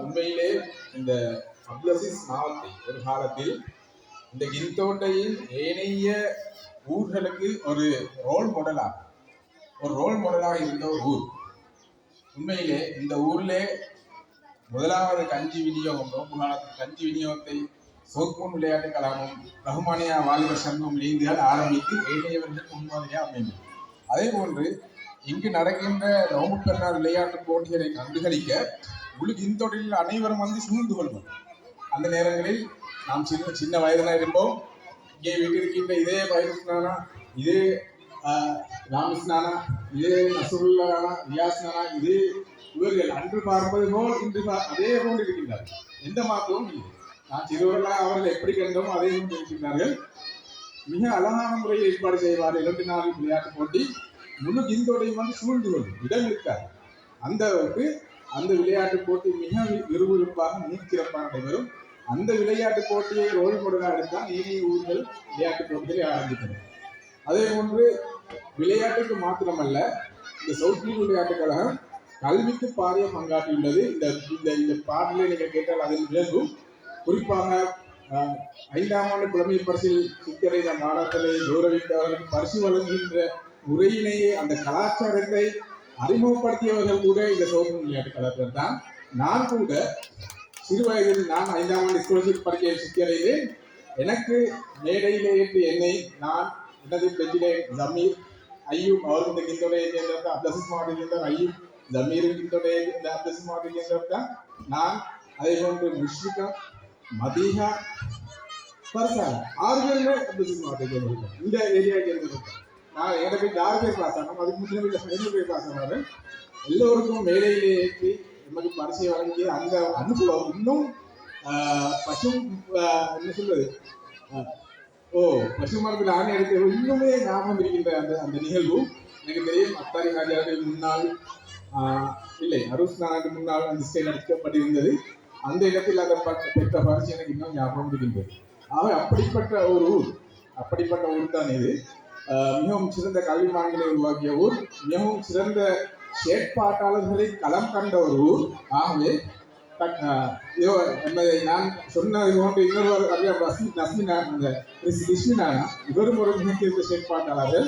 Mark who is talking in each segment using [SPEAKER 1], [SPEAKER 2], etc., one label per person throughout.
[SPEAKER 1] உண்மையிலே இந்த அப்துல் மாவட்டத்தை ஒரு காலத்தில் இந்த கிந்தோட்டையின் ஏனைய ஊர்களுக்கு ஒரு ரோல் மாடலாக இருந்த ஒரு ஊர். உண்மையிலே இந்த ஊர்ல முதலாவது கஞ்சி விநியோகம் கஞ்சி விநியோகத்தை சோத்பூன் விளையாட்டு கழகமும் ரஹ்மானியா வாலிபர் சங்கம் இணைந்தால் ஆரம்பித்து ஏழையவர்கள் முன்மாதிரியாக அமைந்தது. அதே போன்று இங்கு நடக்கின்ற நோம்பு பெருநாள் விளையாட்டு போட்டிகளை கண்டுகளிக்க முழு கிந்தோட்டில் அனைவரும் வந்து சூழ்ந்து கொள்வோம். அந்த நேரங்களில் நாம் சின்ன வயதில் இருப்போம். இங்கே வீட்டிருக்கின்ற இதே வைரஸ்னானா, இதே ராமஸ்னானா, இதே நசுருல்லானா, ரியாஸ்னானா, இதே இவர்கள் அன்று பார்ப்பது போல் இன்று அதே போல் இருக்கின்றார்கள். எந்த மாற்றமும் இல்லை. நான் சிறுவர்களாக அவர்கள் எப்படி கண்டோம் அதே போல் இருக்கின்றார்கள். மிக அழகான முறையில் ஏற்பாடு செய்வார். 2 நாள் விளையாட்டு போட்டி முழு கிந்தோடையும் வந்து சூழ்ந்து கொள்ளும் இடம் இருக்காது. அந்த விளையாட்டு போட்டி மிக விறுவிறுப்பாக சிறப்பாக நடைபெறும். அந்த விளையாட்டு போட்டியை ரோல் மாடலாக எடுத்தால் ஏனைய ஊர்கள் விளையாட்டு போட்டிகளை ஆரம்பித்தன. அதே போன்று விளையாட்டுக்கு மாத்திரமல்ல, இந்த சவுத்லீக் விளையாட்டு கழகம் கல்விக்கு பாரிய பங்காற்றியுள்ளது. இந்த பாடலை நீங்கள் கேட்டால் அதில் விளங்கும். குறிப்பாக 5ஆம் ஆண்டு புலமை பரிசில் சிக்கரைந்த மாணவர்களை கௌரவித்தவர்களுக்கு பரிசு வழங்குகின்ற முறையிலேயே அந்த கலாச்சாரத்தை அறிமுகப்படுத்தியவர்கள் கூட இந்த சவுத்லீக் விளையாட்டு கழகத்தில் தான். நான் கூட சிறு வயதில் நான் 5ஆம் ஆண்டு ஸ்காலர்ஷிப் பரிசை சிக்கரைந்தேன். எனக்கு மேடையிலே ஏற்று என்னை நான் எனது பெஞ்சிலே ஜமீர் ஐயூப் அவரும் இந்த கிந்தோடையை சேர்ந்தவர்கள், அப்துல் மாவட்டத்தை சேர்ந்தவர் ஐயூப் ஜமீரும் கிந்தோடையை இந்த அப்துல் மாவட்டத்தை சேர்ந்தவர்கள் நான். அதே போன்று முஷ்ரிகா மதீஹா பர்சான் 6 பேருமே அப்துல் மாவட்டத்தை சேர்ந்தவர்கள். இந்த ஏரியாவை சேர்ந்தவர்கள். நான் என்கிட்ட போய் 6 பேர் கிளாஸ் ஆனோம். அதுக்கு முன்னாடி 2 பேர் கிளாஸ் ஆனாரு. எல்லோருக்கும் மேடையிலே ஏற்றி நமக்கு பரிசை வழங்கிய அந்த அனுபவம் இன்னும் என்ன சொல்றது பசு மரத்தில் ஆணை எடுத்து இன்னுமே ஞாபகம் இருக்கின்ற அந்த நிகழ்வு எனக்கு தெரியும். அத்தாரி ராஜாவுக்கு முன்னால் இல்லை அருஸ் நாளுக்கு முன்னால் அந்த ஸ்டைல் அடிக்கப்பட்டிருந்தது. அந்த இடத்தில் அதை பெற்ற பரிசு எனக்கு இன்னும் ஞாபகம் இருக்கின்றது. ஆக அப்படிப்பட்ட ஊர் தான் இது. மிகவும் சிறந்த கல்விமான்களை உருவாக்கிய ஊர், மிகவும் சிறந்த செயற்பாட்டாளர்களை களம் கண்ட ஒரு ஊர். ஆகவே நான் சொன்னது போன்று இன்னொரு இவரும் ஒரு மிகச்சிறந்த செயற்பாட்டாளர்கள்.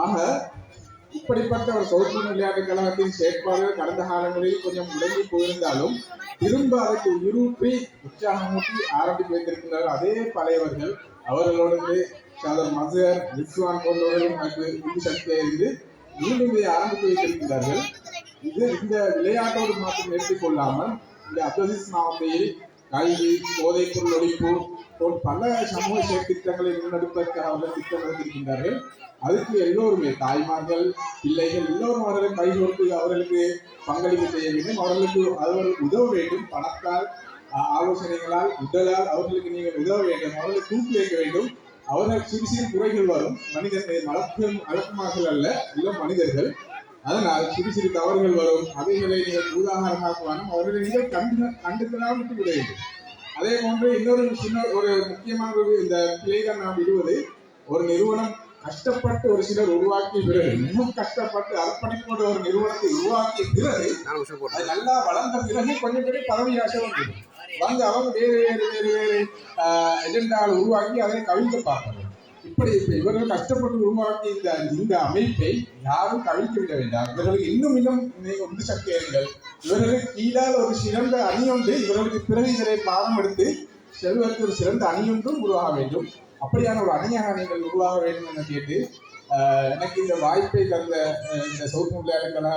[SPEAKER 1] ஆக இப்படிப்பட்ட ஒரு சவுத்லீக் விளையாட்டு கழகத்தின் செயற்பாடுகள் கடந்த காலங்களில் கொஞ்சம் முடங்கி போயிருந்தாலும் திரும்ப அதற்கு உயிரூற்றி உற்சாகமூட்டி ஆரம்பித்து வைத்திருக்கின்றார்கள் அதே பழையவர்கள். அவர்களோடு சாதர் மசர் ரிஸ்வான் போன்றவர்களும் உந்து சக்தியாக இருந்து மீண்டும் இதை ஆரம்பித்து வைத்திருக்கிறார்கள். இந்த விளையாட்டோடு மாற்றம் எடுத்துக்கொள்ளாமல் இந்த அப்துல் மாவட்டத்தில் கல்வி, போதைப் பொருள் ஒழிப்பு போன்ற பல சமூக செயற்திட்டங்களை முன்னெடுப்பதற்காக அவர்கள் திட்டம் எடுத்திருக்கின்றார்கள். அதுக்கு எல்லோருமே தாய்மார்கள், பிள்ளைகள் எல்லோரும் அவர்களை கைகொடுத்து அவர்களுக்கு பங்களிப்பு செய்ய வேண்டும். அவர்களுக்கு உதவ வேண்டும். பணத்தால், ஆலோசனைகளால், உடலால் அவர்களுக்கு நீங்கள் உதவ வேண்டும். அவர்களை தூக்கி வைக்க வேண்டும். அவர்கள் சிறு குறைகள் வரும். மனிதர்கள் அழகுமார்கள் அல்ல, எல்லாம் மனிதர்கள். அதனால் சிறு தவறுகள் வரும். அவைகளை நீங்கள் உதாரணமாக்குவானும் அவர்களை நீங்கள் கண்டுக்கலாம் விட்டு விட வேண்டும். அதே போன்று இன்னொரு ஒரு முக்கியமான இந்த பிள்ளைகள் நாம் விடுவது, ஒரு நிறுவனம் கஷ்டப்பட்டு ஒரு சிலர் உருவாக்கிய பிறகு, மிகவும் கஷ்டப்பட்டு அர்ப்பணிப்போட ஒரு நிறுவனத்தை உருவாக்கிய பிறகு அது நல்லா வளர்ந்த பிறகு கொஞ்சம் பதவி ஆசை வந்து அவங்க வேறு எஜெண்டாவை உருவாக்கி அதை கவிழ்க்க பார்க்கணும். இப்படி இவர்கள் கஷ்டப்பட்டு உருவாக்கி இந்த அமைப்பை யாரும் கவிழ்த்து விட வேண்டாம். இவர்களுக்கு இன்னும் உந்து சக்தியர்கள். இவர்களுக்கு கீழால் ஒரு சிறந்த அணியொன்று, இவர்களுக்கு பிறகு இதனை பாடம் எடுத்து செல்வதற்கு ஒரு சிறந்த அணியொன்றும் உருவாக வேண்டும். அப்படியான ஒரு அணியாக நீங்கள் உருவாக வேண்டும் என கேட்டு எனக்கு இந்த வாய்ப்பை தந்த இந்த சவுத்லீக் விளையாட்டுகள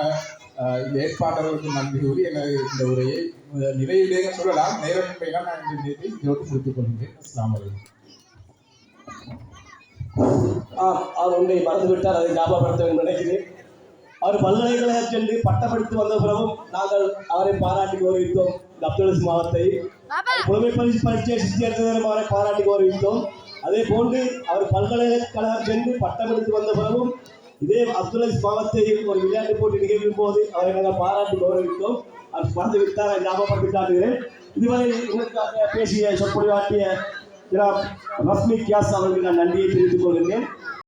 [SPEAKER 1] இந்த ஏற்பாட்டாளர்களுக்கு நன்றி கூறி எனது இந்த உரையை நிறையிலேயே சொல்லலாம். நேரமின்மையெல்லாம் நான் இந்த இதோடு முடித்துக் கொள்கிறேன். அஸ்ஸலாமு அலைக்கும்.
[SPEAKER 2] அவர் உன்னை மறந்துவிட்டார், அதை ஞாபகப்படுத்த வேண்டும் நினைக்கிறேன். அவர் பல்கலைக்கழகம் சென்று பட்டப்படித்து வந்த பிறகும் நாங்கள் அவரை பாராட்டி கௌரவித்தோம். இந்த அப்துல் மாவட்டத்தை புலமை பரீட்சை சித்தியர்த்தவரை பாராட்டி கௌரவித்தோம். அதே போன்று அவர் பல்கலைக்கழகம் சென்று பட்டமெடுத்து வந்த பிறகும் இதே அப்துல் மாவட்டத்தில் ஒரு விளையாட்டு போட்டி நிகழ்வும் போது அவரை நாங்கள் பாராட்டி கௌரவித்தோம். அவர் மறந்துவிட்டார், அதை ஞாபகப்படுத்தி காட்டுகிறேன். இதுவரை உங்களுக்காக பேசிய சொற்பொழிவாற்றிய ரஸ்மி கியாஸ் அவர்களுக்கு நான் நன்றியை தெரிவித்துக் கொள்கிறேன்.